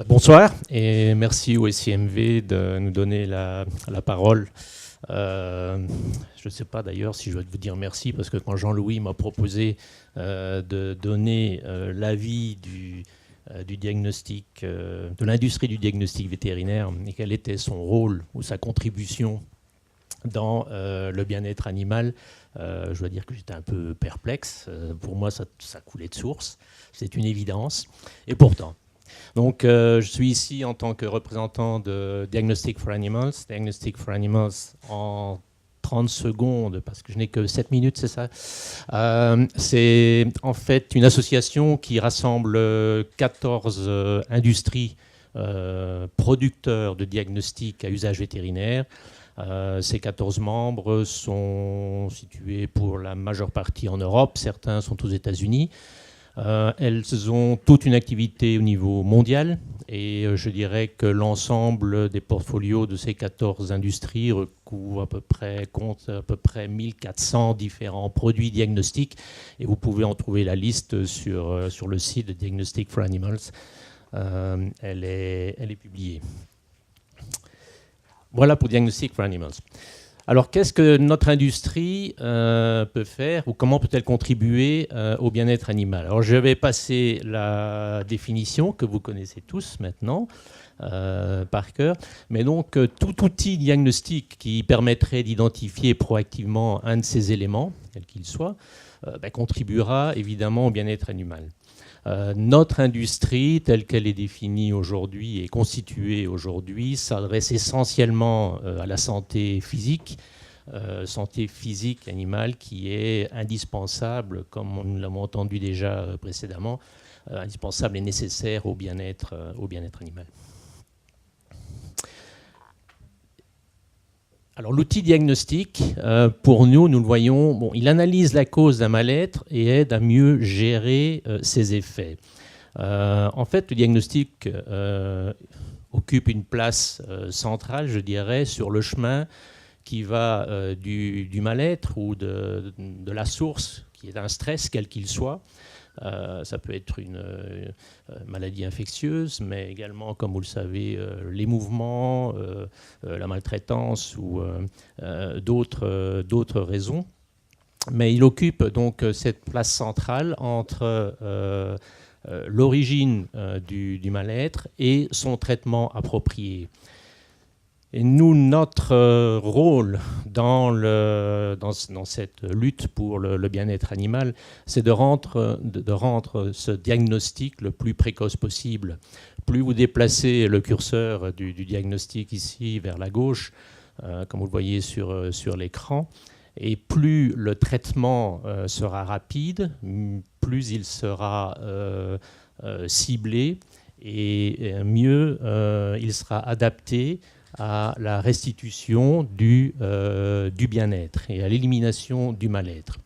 Bonsoir et merci au SIMV de nous donner la parole. Je ne sais pas d'ailleurs si je dois vous dire merci parce que quand Jean-Louis m'a proposé de donner l'avis du diagnostic, de l'industrie du diagnostic vétérinaire et quel était son rôle ou sa contribution dans le bien-être animal, je dois dire que j'étais un peu perplexe. Pour moi, ça coulait de source. C'est une évidence. Et pourtant. Donc, je suis ici en tant que représentant de Diagnostic for Animals. Diagnostic for Animals, en 30 secondes, parce que je n'ai que 7 minutes, c'est ça. C'est en fait une association qui rassemble 14 industries producteurs de diagnostics à usage vétérinaire. Ces 14 membres sont situés pour la majeure partie en Europe, certains sont aux États-Unis. Elles ont toute une activité au niveau mondial et je dirais que l'ensemble des portfolios de ces 14 industries recouvre compte à peu près 1400 différents produits diagnostiques et vous pouvez en trouver la liste sur le site de Diagnostic for Animals. Elle est publiée. Voilà pour Diagnostic for Animals. Alors, qu'est-ce que notre industrie peut faire ou comment peut-elle contribuer au bien-être animal? Alors, je vais passer la définition que vous connaissez tous maintenant par cœur. Mais donc, tout outil diagnostique qui permettrait d'identifier proactivement un de ces éléments, quel qu'il soit, contribuera évidemment au bien-être animal. Notre industrie, telle qu'elle est définie aujourd'hui et constituée aujourd'hui, s'adresse essentiellement à la santé physique animale qui est indispensable, comme nous l'avons entendu déjà précédemment, indispensable et nécessaire au bien-être animal. Alors l'outil diagnostique, pour nous le voyons, il analyse la cause d'un mal-être et aide à mieux gérer ses effets. En fait, le diagnostic occupe une place centrale, je dirais, sur le chemin qui va du mal-être ou de la source, qui est un stress, quel qu'il soit. Ça peut être une maladie infectieuse, mais également, comme vous le savez, les mouvements, la maltraitance ou d'autres raisons. Mais il occupe donc cette place centrale entre l'origine du mal-être et son traitement approprié. Et nous, notre rôle dans cette lutte pour le bien-être animal, c'est de rendre ce diagnostic le plus précoce possible. Plus vous déplacez le curseur du diagnostic ici vers la gauche, comme vous le voyez sur l'écran, et plus le traitement sera rapide, plus il sera ciblé et mieux il sera adapté à la restitution du bien-être et à l'élimination du mal-être.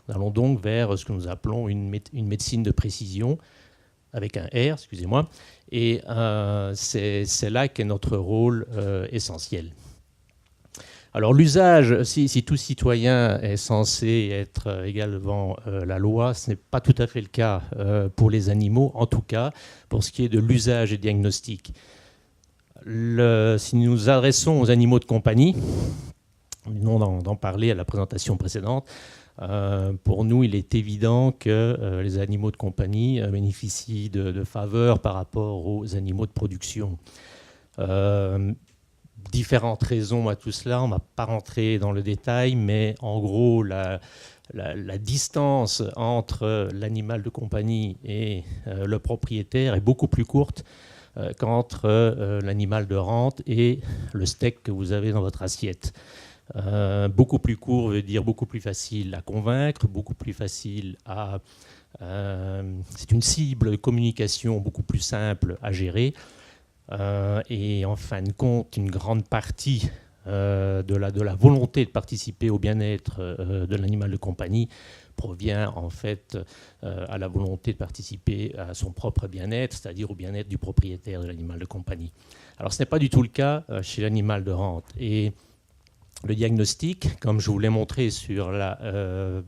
Nous allons donc vers ce que nous appelons une médecine de précision, avec un R, excusez-moi, et c'est là qu'est notre rôle essentiel. Alors l'usage, si tout citoyen est censé être égal devant la loi, ce n'est pas tout à fait le cas pour les animaux, en tout cas pour ce qui est de l'usage et diagnostic. Si nous nous adressons aux animaux de compagnie, nous venons d'en parler à la présentation précédente, pour nous, il est évident que les animaux de compagnie bénéficient de faveurs par rapport aux animaux de production. Différentes raisons à tout cela, on ne va pas rentrer dans le détail, mais en gros, la distance entre l'animal de compagnie et le propriétaire est beaucoup plus courte qu'entre l'animal de rente et le steak que vous avez dans votre assiette. Beaucoup plus court veut dire beaucoup plus facile à convaincre, beaucoup plus facile à... c'est une cible de communication beaucoup plus simple à gérer. Et en fin de compte, une grande partie de la volonté de participer au bien-être de l'animal de compagnie provient en fait à la volonté de participer à son propre bien-être, c'est-à-dire au bien-être du propriétaire de l'animal de compagnie. Alors ce n'est pas du tout le cas chez l'animal de rente. Et le diagnostic, comme je vous l'ai montré sur la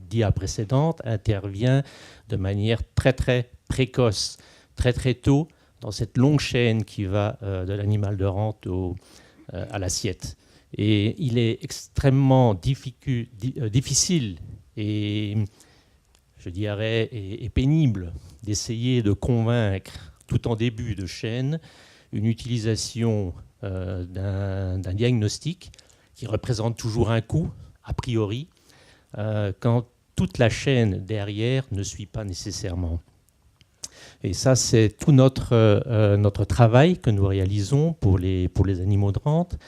dia précédente, intervient de manière très très précoce, très très tôt dans cette longue chaîne qui va de l'animal de rente à l'assiette. Et il est extrêmement difficile et, je dirais, et pénible d'essayer de convaincre, tout en début de chaîne, une utilisation d'un diagnostic qui représente toujours un coût, a priori, quand toute la chaîne derrière ne suit pas nécessairement. Et ça, c'est tout notre travail que nous réalisons pour les animaux de rente.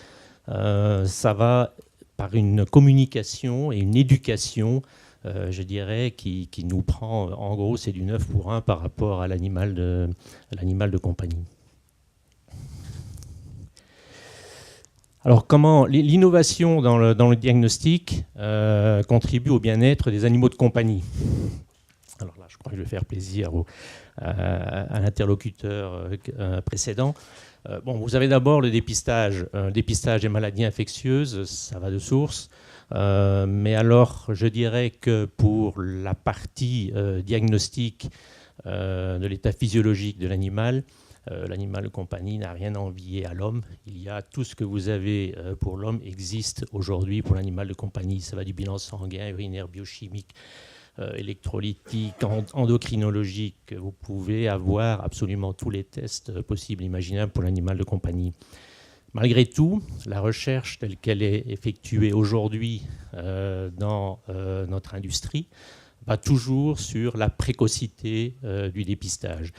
Ça va par une communication et une éducation, je dirais, qui nous prend, en gros, c'est du 9 pour 1 par rapport à l'animal de compagnie. Alors, comment l'innovation dans le diagnostic contribue au bien-être des animaux de compagnie? Alors là, je crois que je vais faire plaisir à l'interlocuteur précédent. Bon, vous avez d'abord le dépistage des maladies infectieuses, ça va de source. Mais alors, je dirais que pour la partie diagnostique de l'état physiologique de l'animal, l'animal de compagnie n'a rien à envier à l'homme. Il y a tout ce que vous avez pour l'homme existe aujourd'hui pour l'animal de compagnie. Ça va du bilan sanguin, urinaire, biochimique, électrolytique, endocrinologique. Vous pouvez avoir absolument tous les tests possibles et imaginables pour l'animal de compagnie. Malgré tout, la recherche telle qu'elle est effectuée aujourd'hui dans notre industrie va toujours sur la précocité du dépistage.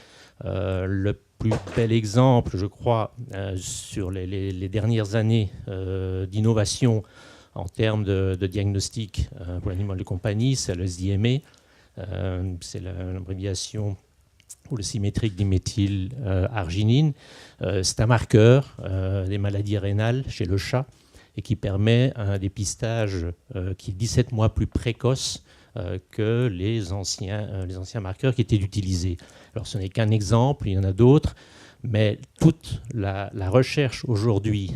Le plus bel exemple, je crois, sur les dernières années d'innovation en termes de diagnostic pour l'animal de compagnie, c'est le SDMA, c'est l'abréviation ou le symétrique diméthylarginine. C'est un marqueur des maladies rénales chez le chat et qui permet un dépistage qui est 17 mois plus précoce que les anciens marqueurs qui étaient utilisés. Alors ce n'est qu'un exemple, il y en a d'autres, mais toute la recherche aujourd'hui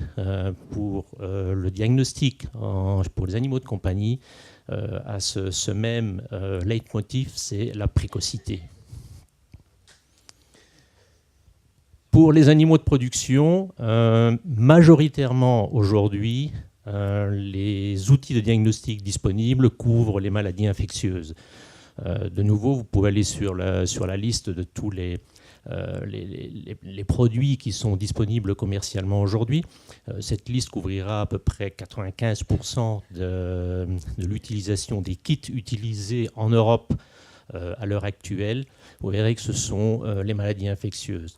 pour le diagnostic pour les animaux de compagnie a ce même leitmotiv, c'est la précocité. Pour les animaux de production, majoritairement aujourd'hui, les outils de diagnostic disponibles couvrent les maladies infectieuses. De nouveau, vous pouvez aller sur la liste de tous les produits qui sont disponibles commercialement aujourd'hui. Cette liste couvrira à peu près 95% de l'utilisation des kits utilisés en Europe à l'heure actuelle. Vous verrez que ce sont les maladies infectieuses.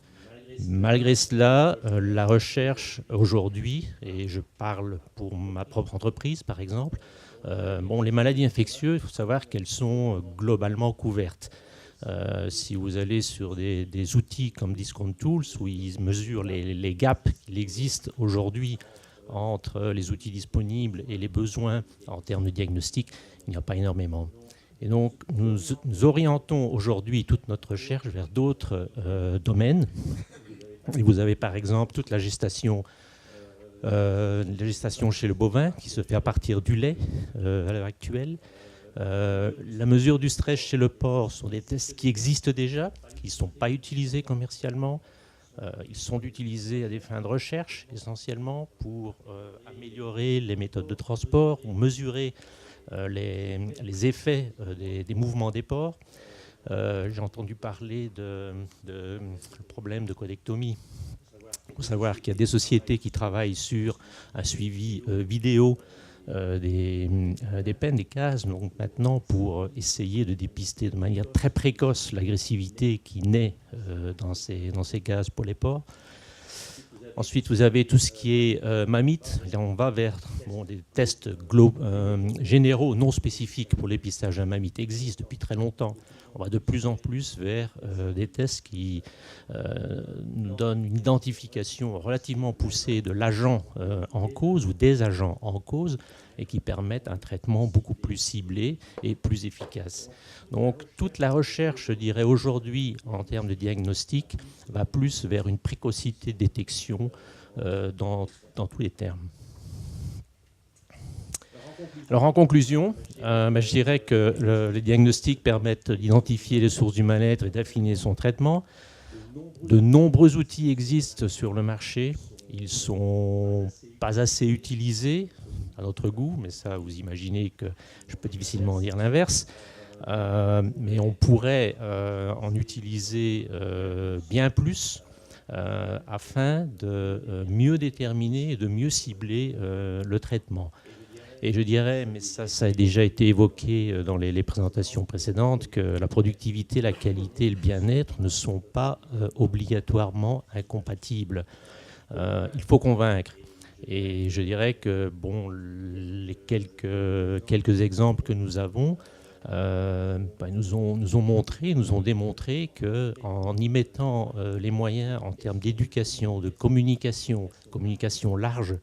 Malgré cela, la recherche aujourd'hui, et je parle pour ma propre entreprise par exemple, les maladies infectieuses, il faut savoir qu'elles sont globalement couvertes. Si vous allez sur des outils comme Discount Tools, où ils mesurent les gaps qu'il existe aujourd'hui entre les outils disponibles et les besoins en termes de diagnostic, il n'y a pas énormément. Et donc, nous orientons aujourd'hui toute notre recherche vers d'autres domaines. Et vous avez par exemple toute la gestation chez le bovin qui se fait à partir du lait à l'heure actuelle. La mesure du stress chez le porc sont des tests qui existent déjà, qui ne sont pas utilisés commercialement. Ils sont utilisés à des fins de recherche essentiellement pour améliorer les méthodes de transport ou mesurer les effets des mouvements des porcs. J'ai entendu parler de problème de codectomie. Il faut savoir qu'il y a des sociétés qui travaillent sur un suivi vidéo des peines, des cases, donc maintenant pour essayer de dépister de manière très précoce l'agressivité qui naît dans ces cases pour les porcs. Ensuite, vous avez tout ce qui est mammite. Là, on va vers des tests généraux non spécifiques pour l'épistage d'un mammite existent depuis très longtemps. On va de plus en plus vers des tests qui nous donnent une identification relativement poussée de l'agent en cause ou des agents en cause et qui permettent un traitement beaucoup plus ciblé et plus efficace. Donc toute la recherche, je dirais aujourd'hui, en termes de diagnostic, va plus vers une précocité de détection dans tous les termes. Alors en conclusion, je dirais que les diagnostics permettent d'identifier les sources du mal-être et d'affiner son traitement. De nombreux outils existent sur le marché. Ils ne sont pas assez utilisés, à notre goût, mais ça, vous imaginez que je peux difficilement dire l'inverse. Mais on pourrait en utiliser bien plus afin de mieux déterminer et de mieux cibler le traitement. Et je dirais, mais ça a déjà été évoqué dans les présentations précédentes, que la productivité, la qualité et le bien-être ne sont pas obligatoirement incompatibles. Il faut convaincre. Et je dirais que bon, les quelques exemples que nous avons nous ont démontré qu'en y mettant les moyens en termes d'éducation, de communication large,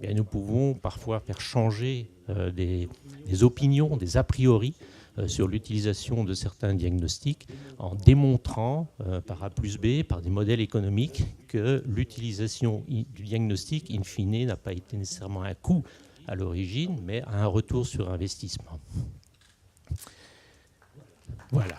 bien, nous pouvons parfois faire changer des opinions, des a priori sur l'utilisation de certains diagnostics en démontrant par A plus B, par des modèles économiques, que l'utilisation du diagnostic, in fine, n'a pas été nécessairement un coût à l'origine, mais un retour sur investissement. Voilà.